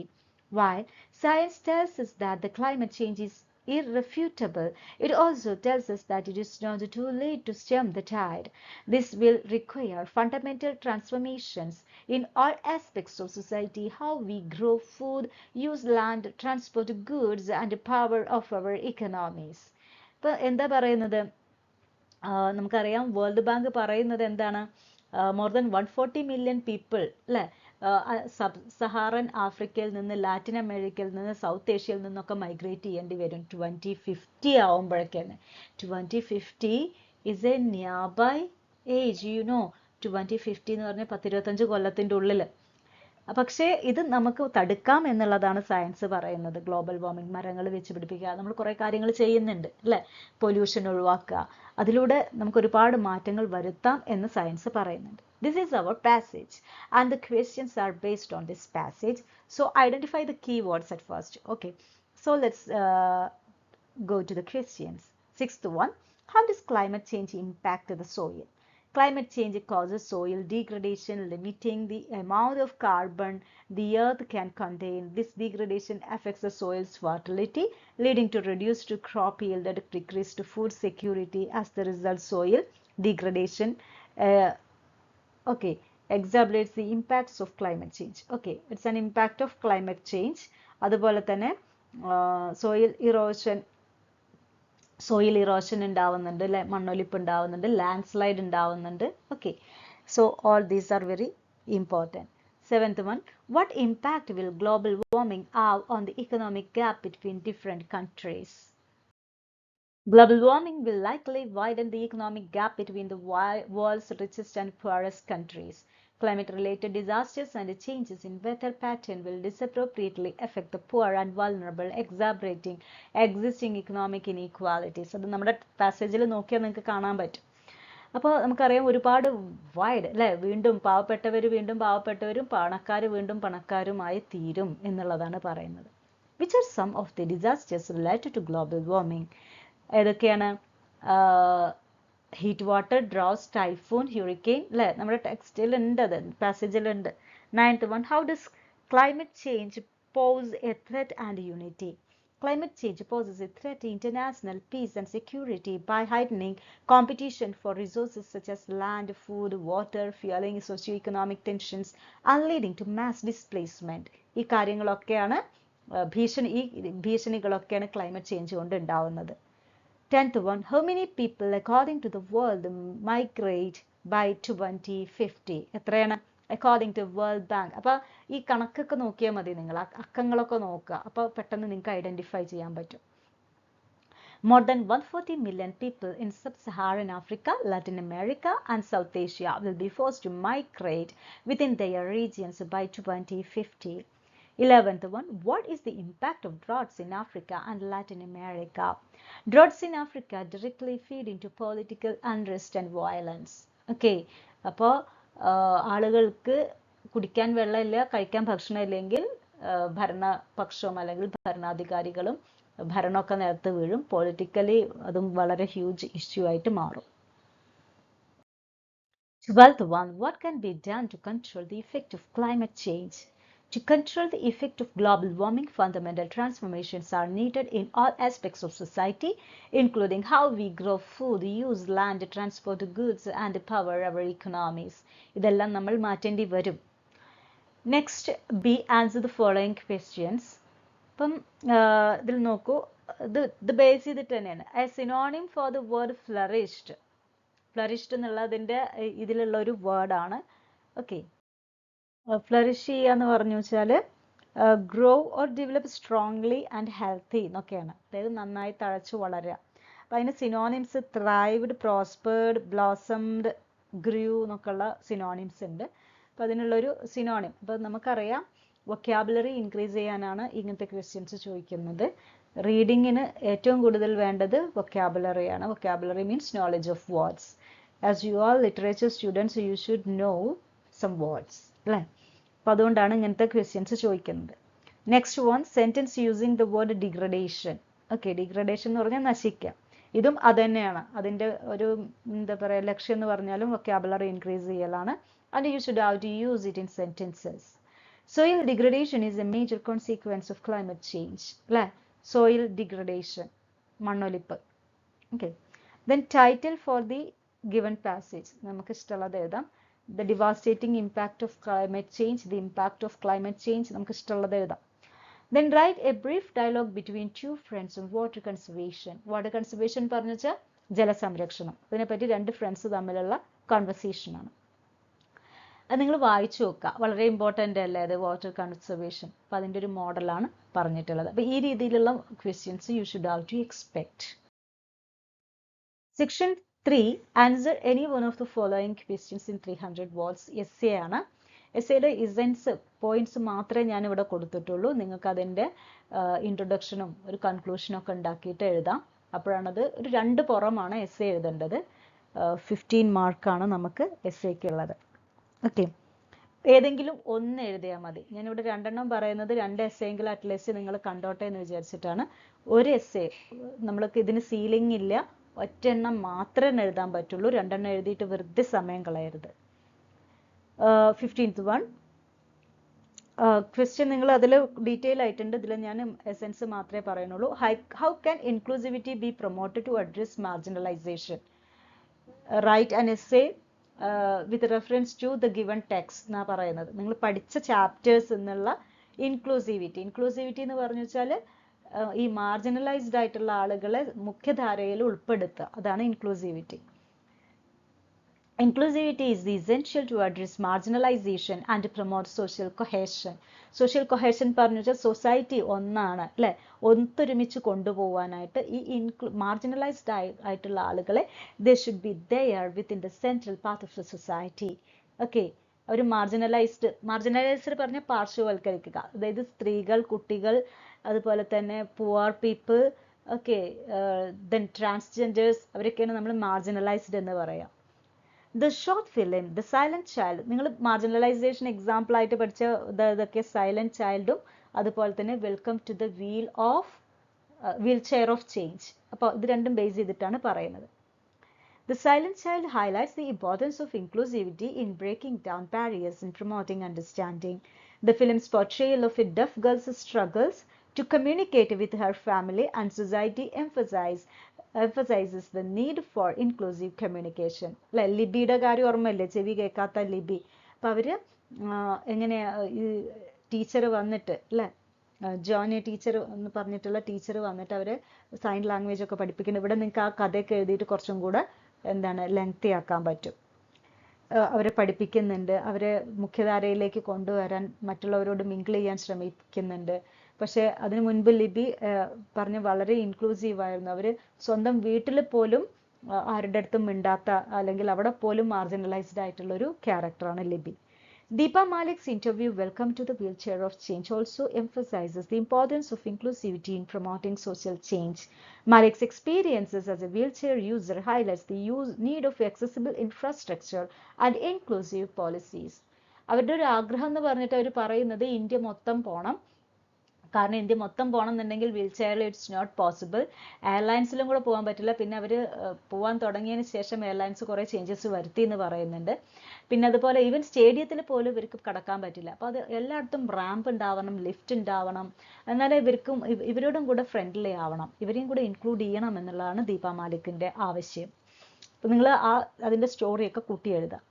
While science tells us that the climate change is irrefutable, it also tells us that it is not too late to stem the tide. This will require fundamental transformations in all aspects of society: how we grow food, use land, transport goods, and the power of our economies. ഇപ്പോൾ എന്താ പറയുന്നത്? നമുക്കറിയാം, വേൾഡ് ബാങ്ക് പറയുന്നത് എന്താണ്? മോർ ദാൻ 140 മില്യൺ പീപ്പിൾ, അല്ലേ, സബ് സഹാറൻ ആഫ്രിക്കയിൽ നിന്ന്, ലാറ്റിൻ അമേരിക്കയിൽ നിന്ന്, സൗത്ത് ഏഷ്യയിൽ നിന്നൊക്കെ മൈഗ്രേറ്റ് ചെയ്യേണ്ടി വരും 2050 ആവുമ്പോഴേക്കാണ്. 2050 is a nearby age, you know. 2050 എന്ന് പറഞ്ഞാൽ 10-25 കൊല്ലത്തിൻ്റെ ഉള്ളിൽ. പക്ഷേ ഇത് നമുക്ക് തടുക്കാം എന്നുള്ളതാണ് സയൻസ് പറയുന്നത്. ഗ്ലോബൽ വാർമിംഗ്, മരങ്ങൾ വെച്ച് പിടിപ്പിക്കുക, നമ്മൾ കുറേ കാര്യങ്ങൾ ചെയ്യുന്നുണ്ട്, അല്ലേ? പൊല്യൂഷൻ ഒഴിവാക്കുക, അതിലൂടെ നമുക്ക് ഒരുപാട് മാറ്റങ്ങൾ വരുത്താം എന്ന് സയൻസ് പറയുന്നുണ്ട്. This is our passage and the questions are based on this passage. So identify the keywords at first. Okay, so let's go to the questions. Sixth one, how does climate change impact the soil? Climate change causes soil degradation, limiting the amount of carbon the earth can contain. This degradation affects the soil's fertility, leading to reduced crop yield and decreased food security. As the result, soil degradation exacerbates the impacts of climate change. It's an impact of climate change. അതുപോലെ തന്നെ soil erosion ഉണ്ടാവുന്നുണ്ട്, മണ്ണൊലിപ്പ് ഉണ്ടാവുന്നുണ്ട്, landslide ഉണ്ടാവുന്നുണ്ട്. So all these are very important. Seventh one, what impact will global warming have on the economic gap between different countries? Global warming will likely widen the economic gap between the world's richest and poorest countries. Climate-related disasters and changes in weather pattern will disproportionately affect the poor and vulnerable, exacerbating existing economic inequalities. അത് നമ്മുടെ പാസേജിൽ നോക്കിയാൽ നിങ്ങൾക്ക് കാണാൻ പറ്റും. അപ്പോൾ നമുക്കറിയാം ഒരുപാട് വൈഡ് അല്ലേ, വീണ്ടും പാവപ്പെട്ടവരും പണക്കാർ വീണ്ടും പണക്കാരുമായി തീരും എന്നുള്ളതാണ് പറയുന്നത്. Which are some of the disasters related to global warming? ഏതൊക്കെയാണ്? ഹീറ്റ് വാട്ടർ, ഡ്രോട്ട്സ്, ടൈഫൂൺ, ഹ്യൂറിക്കെയിൻ അല്ലേ, നമ്മുടെ ടെക്സ്റ്റിലുണ്ട്, അത് പാസേജിലുണ്ട്. 9th one, how does climate change pose a threat and unity? Climate change poses a threat to international peace and security by heightening competition for resources such as land, food, water, fueling socio-economic tensions and leading to mass displacement. ഈ കാര്യങ്ങളൊക്കെയാണ് ഭീഷണികളൊക്കെയാണ് ക്ലൈമറ്റ് ചേഞ്ച് കൊണ്ട് ഉണ്ടാവുന്നത്. 10th one, how many people according to the world migrate by 2050? എത്രയാണ് according to World Bank? അപ്പോൾ ഈ കണക്കൊക്കെ നോക്കിയാൽ മതി, നിങ്ങൾ അക്കങ്ങളൊക്കെ നോക്കുക, അപ്പോൾ പെട്ടെന്ന് നിങ്ങൾക്ക് ഐഡന്റിഫൈ ചെയ്യാൻ പറ്റും. More than 140 million people in sub-Saharan Africa, Latin America and South Asia will be forced to migrate within their regions by 2050. 11th one, what is the impact of droughts in Africa and Latin America? Droughts in Africa directly feed into political unrest and violence. അപ്പോൾ ആളുകൾക്ക് കുടിക്കാൻ വെള്ളമില്ല, കഴിക്കാൻ ഭക്ഷണം ഇല്ലെങ്കിൽ ഭരണപക്ഷവും അല്ലെങ്കിൽ ഭരണാധികാരികളും ഭരണമൊക്കെ നേരത്തെ വീഴും. പൊളിറ്റിക്കലി അതും വളരെ ഹ്യൂജ് ഇഷ്യൂ ആയിട്ട് മാറും. 12th one, what can be done to control the effect of climate change? To control the effect of global warming, fundamental transformations are needed in all aspects of society, including how we grow food, use land, transport goods, and power our economies. ഇതെല്ലാം നമ്മൾ മാറ്റേണ്ടി വരും. Next, be answer the following questions. അപ്പം ഇതിൽ നോക്കൂ, ഇത് ബേസ് ചെയ്തിട്ട് തന്നെയാണ്. A synonym for the word flourished. Flourished എന്നുള്ളതിൻ്റെ ഇതിലുള്ള ഒരു വേർഡാണ്. ഫ്ലറിഷ് ചെയ്യുക എന്ന് പറഞ്ഞു വെച്ചാൽ grow or develop strongly and healthy എന്നൊക്കെയാണ്, അതായത് നന്നായി തഴച്ചു വളരുക. അപ്പം അതിന് സിനോണിംസ് ത്രൈവ്ഡ്, പ്രോസ്പേർഡ്, ബ്ലോസംഡ്, ഗ്രൂ എന്നൊക്കെയുള്ള സിനോണിംസ് ഉണ്ട്. അപ്പം അതിനുള്ളൊരു സിനോണിം, അപ്പം നമുക്കറിയാം വൊക്കാബുലറി ഇൻക്രീസ് ചെയ്യാനാണ് ഇങ്ങനത്തെ ക്വസ്റ്റ്യൻസ് ചോദിക്കുന്നത്. റീഡിങ്ങിന് ഏറ്റവും കൂടുതൽ വേണ്ടത് വൊക്കാബുലറിയാണ്. Vocabulary means knowledge of words. As you are literature students you should know some words അല്ലേ. അപ്പോൾ അതുകൊണ്ടാണ് ഇങ്ങനത്തെ ക്വസ്റ്റ്യൻസ് ചോദിക്കുന്നത്. Next one, sentence using the word degradation. Degradation എന്ന് പറഞ്ഞാൽ നശിക്കുക. ഇതും അത് തന്നെയാണ്, അതിൻ്റെ ഒരു എന്താ പറയുക ലക്ഷ്യം എന്ന് പറഞ്ഞാലും വൊക്കാബുലറി ഇൻക്രീസ് ചെയ്യലാണ്. And you should have to use it in sentences. Soil degradation is a major consequence of climate change അല്ലേ. സോയിൽ ഡിഗ്രഡേഷൻ, മണ്ണൊലിപ്പ്. Then title for the given passage, നമുക്ക് ഇഷ്ടമുള്ളത് എഴുതാം. The devastating impact of climate change, the impact of climate change, നമുക്ക് ഇഷ്ടമുള്ളത് എഴുതാം. Then write a brief dialogue between two friends on water conservation. Water conservation പറഞ്ഞു വെച്ചാൽ ജലസംരക്ഷണം. ഇതിനെപ്പറ്റി രണ്ട് ഫ്രണ്ട്സ് തമ്മിലുള്ള കോൺവെർസേഷൻ ആണ്. അത് നിങ്ങൾ വായിച്ചു നോക്കുക, വളരെ ഇമ്പോർട്ടൻ്റ് അല്ലേ അത്, വാട്ടർ കൺസർവേഷൻ. അപ്പം അതിൻ്റെ ഒരു മോഡലാണ് പറഞ്ഞിട്ടുള്ളത്. അപ്പം ഈ രീതിയിലുള്ള questions you should have to expect. Section 3, answer any one of the following questions in 300 words. essay ആണ്. എസ്സേയുടെ ഇസെൻസ് പോയിന്റ്സ് മാത്രമേ ഞാൻ ഇവിടെ കൊടുത്തിട്ടുള്ളൂ. നിങ്ങൾക്ക് അതിൻ്റെ ഇൻട്രൊഡക്ഷനും ഒരു കൺക്ലൂഷനും ഒക്കെ ഉണ്ടാക്കിയിട്ട് എഴുതാം. അപ്പോഴാണത് ഒരു 2 പുറമാണ് എസ്സേ എഴുതേണ്ടത്. 15 മാർക്കാണ് നമുക്ക് എസ്സേക്കുള്ളത്. ഏതെങ്കിലും ഒന്ന് എഴുതിയാൽ മതി. ഞാനിവിടെ 2 എണ്ണം പറയുന്നത് 2 എസ്സേയെങ്കിലും അറ്റ്ലീസ്റ്റ് നിങ്ങൾ കണ്ടോട്ടെ എന്ന് വിചാരിച്ചിട്ടാണ്. ഒരു എസ്സേ, നമ്മൾക്ക് ഇതിന് സീലിംഗ് ഇല്ല, ഒറ്റെണ്ണം മാത്രമേ എഴുതാൻ പറ്റുള്ളൂ. 2 എണ്ണം എഴുതിയിട്ട് വെറുതെ സമയം കളയരുത്. 15th one. ക്വസ്റ്റ്യൻ നിങ്ങൾ അതിൽ ഡീറ്റെയിൽ ആയിട്ടുണ്ട്. ഇതിൽ ഞാൻ എസെൻസ് മാത്രമേ പറയുന്നുള്ളൂ. How can inclusivity be promoted to address marginalisation? Write an essay with reference to the given text എന്നാ പറയുന്നത്. നിങ്ങൾ പഠിച്ച ചാപ്റ്റേഴ്സ് എന്നുള്ള ഇൻക്ലൂസിവിറ്റി എന്ന് പറഞ്ഞു വെച്ചാൽ ഈ മാർജിനലൈസ്ഡ് ആയിട്ടുള്ള ആളുകളെ മുഖ്യധാരയിൽ ഉൾപ്പെടുത്തുക. അതാണ് inclusivity. Inclusivity is essential to address marginalization and promote social cohesion. Social cohesion പറഞ്ഞു വെച്ചാൽ സൊസൈറ്റി ഒന്നാണ് അല്ലെ, ഒത്തൊരുമിച്ച് കൊണ്ടുപോകാനായിട്ട് ഈ മാർജിനലൈസ്ഡ് ആയിട്ടുള്ള ആളുകളെ they should be there within the central part of the society. Okay, ഒരു മാർജിനലൈസ്ഡ് പറഞ്ഞ പാർശ്വവൽക്കരിക്കുക, അതായത് സ്ത്രീകൾ, കുട്ടികൾ, അതുപോലെ തന്നെ poor people, okay, then transgenders, അവരൊക്കെയാണ് നമ്മൾ മാർജിനലൈസ്ഡ് എന്ന് പറയാം. The short film, The Silent Child, നിങ്ങൾ മാർജിനലൈസേഷൻ എക്സാമ്പിൾ ആയിട്ട് പഠിച്ച ഇതൊക്കെ സൈലന്റ് ചൈൽഡും അതുപോലെ തന്നെ welcome to the wheelchair of change. അപ്പോൾ ഇത് രണ്ടും ബേസ് ചെയ്തിട്ടാണ് പറയുന്നത്. The Silent Child highlights the importance of inclusivity in breaking down barriers and promoting understanding. The film's portrayal of a deaf girl's struggles to communicate with her family and society emphasizes the need for inclusive communication. അല്ലെ, ലിബിയുടെ കാര്യം ഓർമ്മയില്ലേ, ചെവി കേൾക്കാത്ത ലിബി. അപ്പം അവര് എങ്ങനെയാ ഈ ടീച്ചർ വന്നിട്ട് അല്ലെ, ജോണി ടീച്ചർ എന്ന് പറഞ്ഞിട്ടുള്ള ടീച്ചർ വന്നിട്ട് അവരെ സൈൻ ലാംഗ്വേജ് ഒക്കെ പഠിപ്പിക്കുന്നത്. ഇവിടെ നിങ്ങൾക്ക് ആ കഥയൊക്കെ എഴുതിയിട്ട് കുറച്ചും കൂടെ ലെങ്തി ആക്കാൻ പറ്റും. അവരെ പഠിപ്പിക്കുന്നുണ്ട്, അവരെ മുഖ്യധാരയിലേക്ക് കൊണ്ടുവരാൻ മറ്റുള്ളവരോട് മിങ്കിൾ ചെയ്യാൻ ശ്രമിക്കുന്നുണ്ട്. പക്ഷെ അതിനു മുൻപ് ലിബി പറഞ്ഞ വളരെ ഇൻക്ലൂസീവ് ആയിരുന്നു. അവര് സ്വന്തം വീട്ടിൽ പോലും ആരുടെ അടുത്തും മിണ്ടാത്ത, അല്ലെങ്കിൽ അവിടെ പോലും മാർജിനലൈസ്ഡ് ആയിട്ടുള്ള ഒരു ക്യാരക്ടറാണ് Libi. Deepa Malik's interview, Welcome to the Wheelchair of Change, also emphasizes the importance of inclusivity in promoting social change. Malik's experiences as a wheelchair user highlights the need of accessible infrastructure and inclusive policies. അവരുടെ ഒരു ആഗ്രഹം എന്ന് പറഞ്ഞിട്ട് അവർ പറയുന്നത് ഇന്ത്യ മൊത്തം പോകണം. കാരണം ഇന്ത്യ മൊത്തം പോകണം എന്നുണ്ടെങ്കിൽ വീൽ ചെയറിൽ ഇറ്റ്സ് നോട്ട് പോസിബിൾ. എയർലൈൻസിലും കൂടെ പോകാൻ പറ്റില്ല. പിന്നെ അവർ പോകാൻ തുടങ്ങിയതിന് ശേഷം എയർലൈൻസ് കുറേ ചേഞ്ചസ് വരുത്തി എന്ന് പറയുന്നുണ്ട്. പിന്നെ അതുപോലെ ഈവൻ സ്റ്റേഡിയത്തിൽ പോലും ഇവർക്ക് കടക്കാൻ പറ്റില്ല. അപ്പോൾ അത് എല്ലായിടത്തും റാമ്പ് ഉണ്ടാവണം, ലിഫ്റ്റ് ഉണ്ടാവണം, എന്നാലേ ഇവരോടും കൂടെ ഫ്രണ്ട്ലി ആവണം, ഇവരെയും കൂടെ ഇൻക്ലൂഡ് ചെയ്യണം എന്നുള്ളതാണ് ദീപ മാലിക്കിൻ്റെ ആവശ്യം. അപ്പോൾ നിങ്ങൾ അതിൻ്റെ സ്റ്റോറിയൊക്കെ കൂട്ടി എഴുതാം.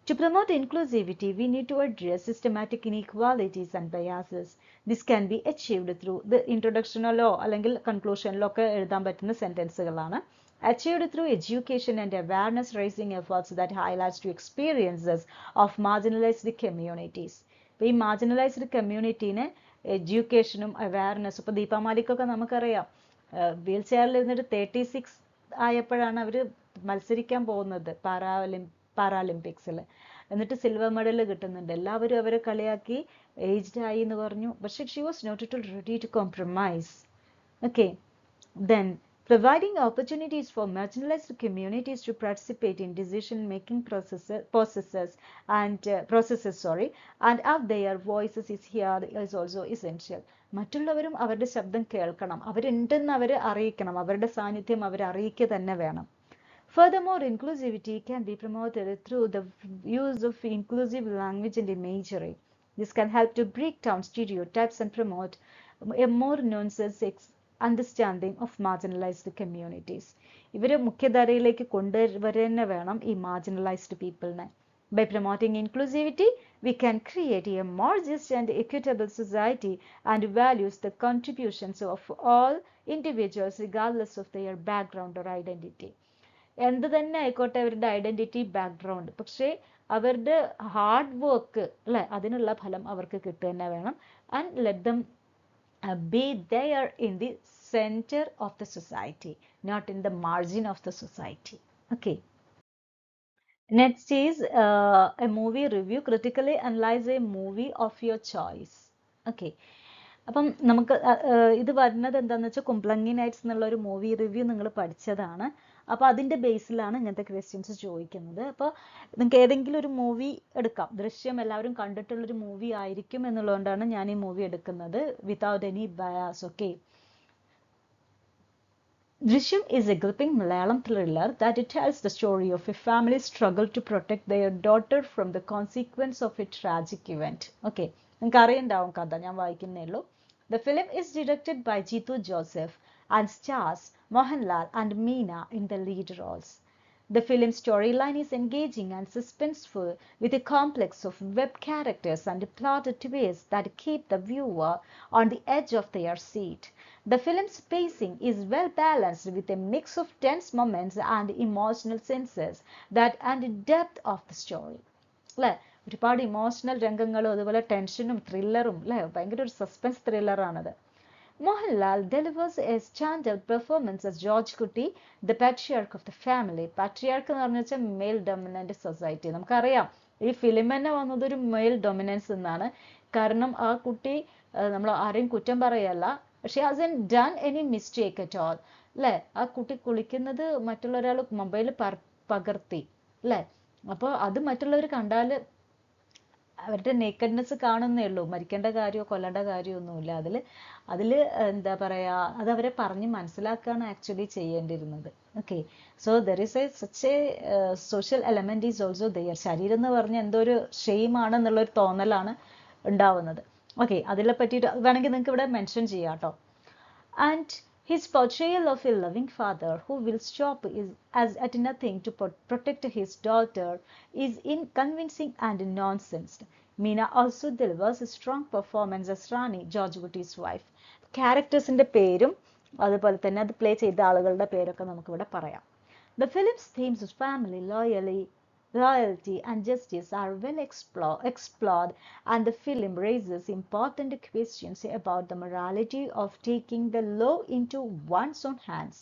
To promote inclusivity, we need to address systematic inequalities and biases. This can be achieved through the introductionലോ അല്ലെങ്കിൽ കൺക്ലൂഷനിലോ ഒക്കെ എഴുതാൻ പറ്റുന്ന സെന്റൻസുകളാണ്. Achieved through education and awareness raising efforts that highlights to experiences of marginalized communities. അപ്പോൾ ഈ മാർജിനലൈസ്ഡ് കമ്മ്യൂണിറ്റീനെ എഡ്യൂക്കേഷനും അവയർനെസ്സും, ഇപ്പോൾ ദീപ മാലിക്കൊക്കെ നമുക്കറിയാം വീൽ ചെയറിൽ ഇരുന്നിട്ട് 36 ആയപ്പോഴാണ് അവർ മത്സരിക്കാൻ പോകുന്നത് പാരാലിമ്പിക്സിൽ. എന്നിട്ട് സിൽവർ മെഡൽ കിട്ടുന്നുണ്ട്. എല്ലാവരും അവരെ കളിയാക്കി ഏജ്ഡ് ആയി എന്ന് പറഞ്ഞു. പക്ഷെ she was not at all ready to compromise. Okay, then providing opportunities for marginalized communities to participate in decision making processes and have their voices is here is also essential. മറ്റുള്ളവരും അവരുടെ ശബ്ദം കേൾക്കണം, അവരുണ്ടെന്ന് അവർ അറിയിക്കണം, അവരുടെ സാന്നിധ്യം അവർ അറിയിക്കുക തന്നെ വേണം. Furthermore, inclusivity can be promoted through the use of inclusive language and imagery. This can help to break down stereotypes and promote a more nuanced understanding of marginalized communities. ഇവരെ മുഖ്യധാരയിലേക്ക് കൊണ്ടുവരുന്ന വേണം ഈ marginalized people-നെ. By promoting inclusivity, we can create a more just and equitable society and values the contributions of all individuals regardless of their background or identity. എന്ത് തന്നെ ആയിക്കോട്ടെ അവരുടെ ഐഡന്റിറ്റി, ബാക്ക്ഗ്രൗണ്ട്, പക്ഷേ അവരുടെ ഹാർഡ് വർക്ക് അല്ലെ, അതിനുള്ള ഫലം അവർക്ക് കിട്ടുക തന്നെ വേണം. And let them be there in the center of the society, not in the margin of the society. Okay. Next is a movie review. Critically analyze a movie of your choice. Okay. അപ്പം നമുക്ക് ഇത് വരുന്നത് എന്താണെന്ന് വെച്ചാൽ കുംപ്ലങ്ങി നൈറ്റ്സ് എന്നുള്ള ഒരു മൂവി റിവ്യൂ നിങ്ങൾ പഠിച്ചതാണ്. അപ്പോൾ അതിൻ്റെ ബേസിലാണ് ഇങ്ങനത്തെ ക്വസ്റ്റ്യൻസ് ചോദിക്കുന്നത്. അപ്പോൾ നിങ്ങൾക്ക് ഏതെങ്കിലും ഒരു മൂവി എടുക്കാം. ദൃശ്യം എല്ലാവരും കണ്ടിട്ടുള്ളൊരു മൂവി ആയിരിക്കും എന്നുള്ളതുകൊണ്ടാണ് ഞാൻ ഈ മൂവി എടുക്കുന്നത്, without any bias. Okay, Drishyam is a gripping Malayalam thriller that tells the story of a family's struggle to protect their daughter from the consequence of a tragic event. Okay, നിങ്ങൾക്ക് അറിയണ്ടാവും കഥ, ഞാൻ വായിക്കുന്നേ ഉള്ളൂ. The film is directed by Jeetu Joseph and stars Mohanlal and Meena in the lead roles. The film's storyline is engaging and suspenseful, with a complex of web characters and plot twists that keep the viewer on the edge of their seat. The film's pacing is well balanced, with a mix of tense moments and emotional senses that and depth of the story. അല്ലേ, ഒരുപാട് ഇമോഷണൽ രംഗങ്ങളും അതുപോലെ ടെൻഷനും ത്രില്ലറും അല്ലേ, ഭയങ്കര ഒരു suspense ത്രില്ലറാണത്. Mohanlal delivers a standout performance as George Kutti, the patriarch of the family. Patriarch എന്ന് പറഞ്ഞു വെച്ചാൽ മെയിൽ ഡൊമിനന്റ് സൊസൈറ്റി. നമുക്കറിയാം ഈ ഫിലിം തന്നെ വന്നത് ഒരു മെയിൽ ഡൊമിനൻസ് എന്നാണ്. കാരണം ആ കുട്ടി നമ്മൾ ആരെയും കുറ്റം പറയല്ല, she hasn't done any mistake at all അല്ലേ. ആ കുട്ടി കുളിക്കുന്നത് മറ്റുള്ള ഒരാൾ മൊബൈൽ പകർത്തി അല്ലേ. അപ്പോൾ അത് മറ്റുള്ളവർ കണ്ടാൽ അവരുടെ നേക്കഡ്നെസ് കാണുന്നേ ഉള്ളൂ, മരിക്കേണ്ട കാര്യമോ കൊല്ലേണ്ട കാര്യമൊന്നുമില്ല. അതിൽ എന്താ പറയുക, അത് അവരെ പറഞ്ഞ് മനസ്സിലാക്കുകയാണ് ആക്ച്വലി ചെയ്യേണ്ടിയിരുന്നത്. Okay, so there is such a social element is also there. ശരീരം എന്ന് പറഞ്ഞാൽ എന്തോ ഒരു ഷെയിം ആണെന്നുള്ളൊരു തോന്നലാണ് ഉണ്ടാവുന്നത്. ഓക്കെ, അതിനെ പറ്റിയിട്ട് വേണമെങ്കിൽ നിങ്ങൾക്ക് ഇവിടെ മെൻഷൻ ചെയ്യാം കേട്ടോ. And his portrayal of a loving father who will stop at nothing to protect his daughter is inconvincing and nonsense. Meena also delivers a strong performance as Rani, George Kutti's wife. ക്യാരക്ടേഴ്സിന്റെ പേരും അതുപോലെ തന്നെ അത് പ്ലേ ചെയ്ത ആളുകളുടെ പേരൊക്കെ നമുക്കിവിടെ പറയാം. The film's themes of family, loyalty and justice are well explored, and the film raises important questions about the morality of taking the law into one's own hands.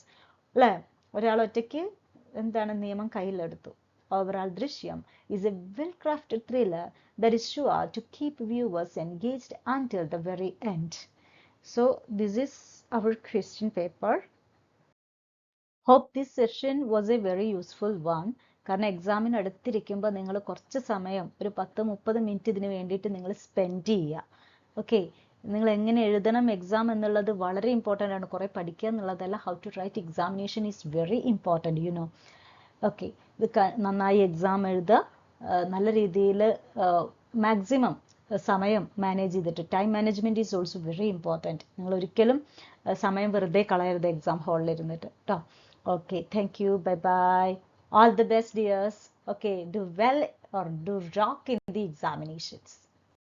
അല്ലേ, ഒരാൾ ഒറ്റയ്ക്ക് എന്താണ് നിയമം കയ്യിലെടുത്തു. Overall, Drishyam is a well-crafted thriller that is sure to keep viewers engaged until the very end. So this is our question paper. Hope this session was a very useful one. കാരണം എക്സാമിന് അടുത്തിരിക്കുമ്പോൾ നിങ്ങൾ കുറച്ച് സമയം ഒരു 10-30 മിനിറ്റ് ഇതിന് വേണ്ടിയിട്ട് നിങ്ങൾ സ്പെൻഡ് ചെയ്യുക. ഓക്കെ, നിങ്ങൾ എങ്ങനെ എഴുതണം എക്സാം എന്നുള്ളത് വളരെ ഇമ്പോർട്ടൻ്റ് ആണ്. കുറേ പഠിക്കുക എന്നുള്ളതല്ല, how to write examination is very important, you know. Okay, ഇത് നന്നായി എക്സാം എഴുതുക, നല്ല രീതിയിൽ മാക്സിമം സമയം മാനേജ് ചെയ്തിട്ട്. Time management is also very important. നിങ്ങൾ ഒരിക്കലും സമയം വെറുതെ കളയരുത് എക്സാം ഹാളിൽ ഇരുന്നിട്ട് കേട്ടോ. Okay, thank you, bye bye, all the best dears. Okay, do well or do rock in the examinations.